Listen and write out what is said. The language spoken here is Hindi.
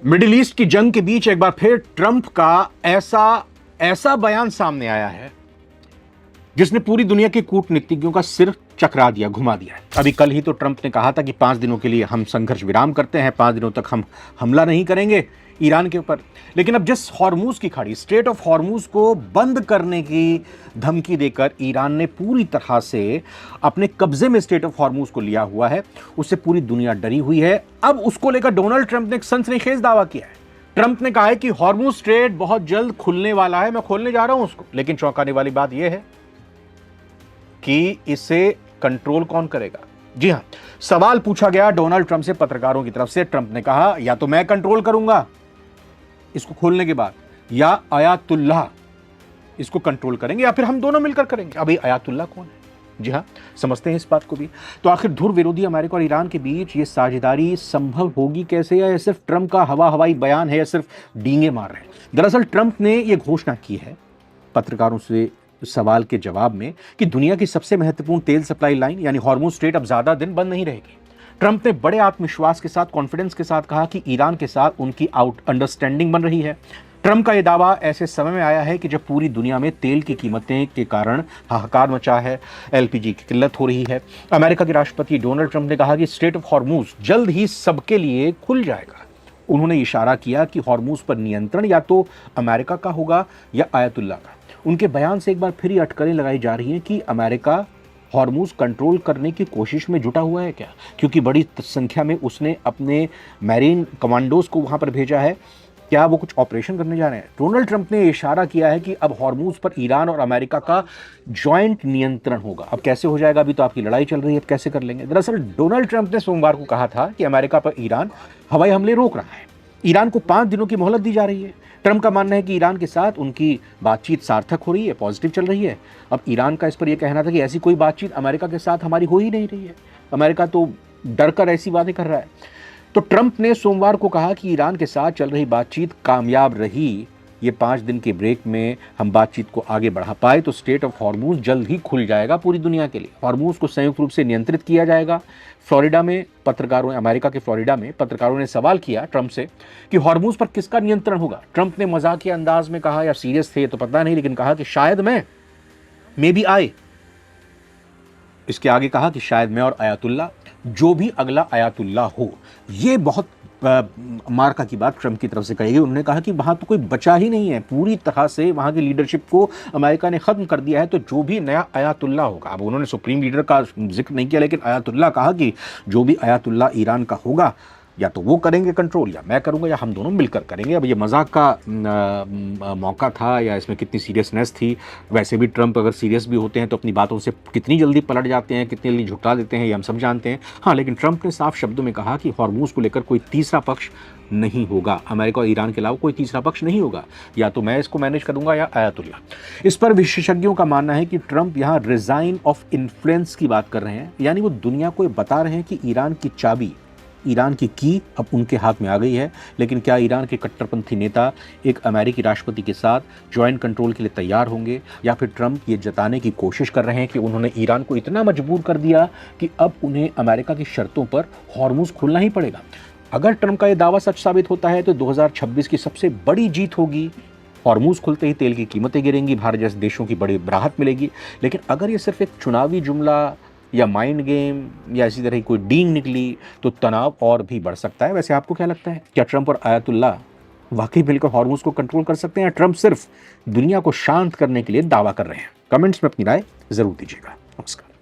मिडिल ईस्ट की जंग के बीच एक बार फिर ट्रंप का ऐसा बयान सामने आया है जिसने पूरी दुनिया के कूटनीतिज्ञों का सिर चकरा दिया, घुमा दिया है। अभी कल ही तो ट्रंप ने कहा था कि 5 दिनों के लिए हम संघर्ष विराम करते हैं, 5 दिनों तक हम हमला नहीं करेंगे ईरान के ऊपर। लेकिन अब जिस हॉर्मूज की खाड़ी, स्ट्रेट ऑफ हॉर्मूज को बंद करने की धमकी देकर ईरान ने पूरी तरह से अपने कब्जे में स्ट्रेट ऑफ हॉर्मूज को लिया हुआ है, उससे पूरी दुनिया डरी हुई है। अब उसको लेकर डोनाल्ड ट्रंप ने एक सनसनीखेज दावा किया है। ट्रंप ने कहा है कि हॉर्मूज स्ट्रेट बहुत जल्द खुलने वाला है, मैं खोलने जा रहा हूं उसको। लेकिन चौंकाने वाली बात यह है कि इसे कंट्रोल कौन करेगा। जी हां, सवाल पूछा गया डोनाल्ड ट्रंप से पत्रकारों की तरफ से। ट्रंप ने कहा या तो मैं कंट्रोल करूंगा इसको खोलने के बाद, या आयातुल्लाह इसको कंट्रोल करेंगे, या फिर हम दोनों मिलकर करेंगे। अभी आयातुल्लाह कौन है? जी हां, समझते हैं इस बात को भी। तो आखिर ध्रुव विरोधी अमेरिका और ईरान के बीच ये साझेदारी संभव होगी कैसे, या सिर्फ ट्रंप का हवाई बयान है, या सिर्फ डींगे मार रहे हैं? दरअसल ट्रंप ने यह घोषणा की है पत्रकारों से सवाल के जवाब में कि दुनिया की सबसे महत्वपूर्ण तेल सप्लाई लाइन यानी हॉर्मूज स्ट्रेट अब ज्यादा दिन बंद नहीं रहेगी। ट्रंप ने बड़े आत्मविश्वास के साथ, कॉन्फिडेंस के साथ कहा कि ईरान के साथ उनकी अंडरस्टैंडिंग बन रही है। ट्रंप का यह दावा ऐसे समय में आया है कि जब पूरी दुनिया में तेल की कीमतें के कारण हाहाकार मचा है, एलपीजी की किल्लत हो रही है। अमेरिका के राष्ट्रपति डोनाल्ड ट्रंप ने कहा कि स्ट्रेट ऑफ हॉर्मूज जल्द ही सबके लिए खुल जाएगा। उन्होंने इशारा किया कि हॉर्मूज पर नियंत्रण या तो अमेरिका का होगा या आयतुल्लाह का। उनके बयान से एक बार फिर अटकलें लगाई जा रही हैं कि अमेरिका हॉर्मूज कंट्रोल करने की कोशिश में जुटा हुआ है क्या, क्योंकि बड़ी संख्या में उसने अपने मैरीन कमांडोज को वहां पर भेजा है। क्या वो कुछ ऑपरेशन करने जा रहे हैं? डोनाल्ड ट्रंप ने इशारा किया है कि अब हॉर्मूज पर ईरान और अमेरिका का जॉइंट नियंत्रण होगा। अब कैसे हो जाएगा? अभी तो आपकी लड़ाई चल रही है, अब कैसे कर लेंगे? दरअसल डोनाल्ड ट्रंप ने सोमवार को कहा था कि अमेरिका पर ईरान हवाई हमले रोक रहा है। ईरान को 5 दिनों की मोहलत दी जा रही है। ट्रंप का मानना है कि ईरान के साथ उनकी बातचीत सार्थक हो रही है, पॉजिटिव चल रही है। अब ईरान का इस पर यह कहना था कि ऐसी कोई बातचीत अमेरिका के साथ हमारी हो ही नहीं रही है, अमेरिका तो डर कर ऐसी बातें कर रहा है। तो ट्रंप ने सोमवार को कहा कि ईरान के साथ चल रही बातचीत कामयाब रही, ये 5 दिन के ब्रेक में हम बातचीत को आगे बढ़ा पाए तो स्ट्रेट ऑफ हॉर्मूज जल्द ही खुल जाएगा पूरी दुनिया के लिए। हॉर्मूज को संयुक्त रूप से नियंत्रित किया जाएगा। फ्लोरिडा में पत्रकारों, अमेरिका के फ्लोरिडा में पत्रकारों ने सवाल किया ट्रंप से कि हॉर्मूज पर किसका नियंत्रण होगा। ट्रंप ने मजाकिया अंदाज में कहा, या सीरियस थे तो पता नहीं, लेकिन कहा कि शायद मैं, मे बी आई। इसके आगे कहा कि शायद मैं और आयतुल्लाह, जो भी अगला आयतुल्लाह हो। ये बहुत मार्का की बात ट्रंप की तरफ से कही गई। उन्होंने कहा कि वहां तो कोई बचा ही नहीं है, पूरी तरह से वहां की लीडरशिप को अमेरिका ने खत्म कर दिया है। तो जो भी नया आयतुल्लाह होगा, अब उन्होंने सुप्रीम लीडर का जिक्र नहीं किया, लेकिन आयतुल्लाह कहा कि जो भी आयतुल्लाह ईरान का होगा, या तो वो करेंगे कंट्रोल, या मैं करूंगा, या हम दोनों मिलकर करेंगे। अब ये मजाक का मौका था या इसमें कितनी सीरियसनेस थी? वैसे भी ट्रंप अगर सीरियस भी होते हैं तो अपनी बातों से कितनी जल्दी पलट जाते हैं, कितनी जल्दी झुकला देते हैं, ये हम सब जानते हैं। हाँ, लेकिन ट्रंप ने साफ शब्दों में कहा कि हॉर्मूज को लेकर कोई तीसरा पक्ष नहीं होगा, अमेरिका और ईरान के अलावा कोई तीसरा पक्ष नहीं होगा, या तो मैं इसको मैनेज करूंगा या आयतुल्लाह। इस पर विशेषज्ञों का मानना है कि ट्रंप यहाँ रिजाइन ऑफ इन्फ्लुएंस की बात कर रहे हैं, यानी वो दुनिया को बता रहे हैं कि ईरान की चाबी, ईरान की अब उनके हाथ में आ गई है। लेकिन क्या ईरान के कट्टरपंथी नेता एक अमेरिकी राष्ट्रपति के साथ जॉइंट कंट्रोल के लिए तैयार होंगे, या फिर ट्रंप ये जताने की कोशिश कर रहे हैं कि उन्होंने ईरान को इतना मजबूर कर दिया कि अब उन्हें अमेरिका की शर्तों पर हॉर्मूज खोलना ही पड़ेगा? अगर ट्रंप का यह दावा सच साबित होता है तो 2026 की सबसे बड़ी जीत होगी। हॉर्मूज खुलते ही तेल की कीमतें गिरेंगी, भारत जैसे देशों की बड़ी राहत मिलेगी। लेकिन अगर ये सिर्फ एक चुनावी जुमला या माइंड गेम या इसी तरह की कोई डींग निकली तो तनाव और भी बढ़ सकता है। वैसे आपको क्या लगता है, क्या ट्रंप और आयतुल्लाह वाकई मिलकर हॉर्मूज को कंट्रोल कर सकते हैं, या ट्रंप सिर्फ दुनिया को शांत करने के लिए दावा कर रहे हैं? कमेंट्स में अपनी राय जरूर दीजिएगा। नमस्कार।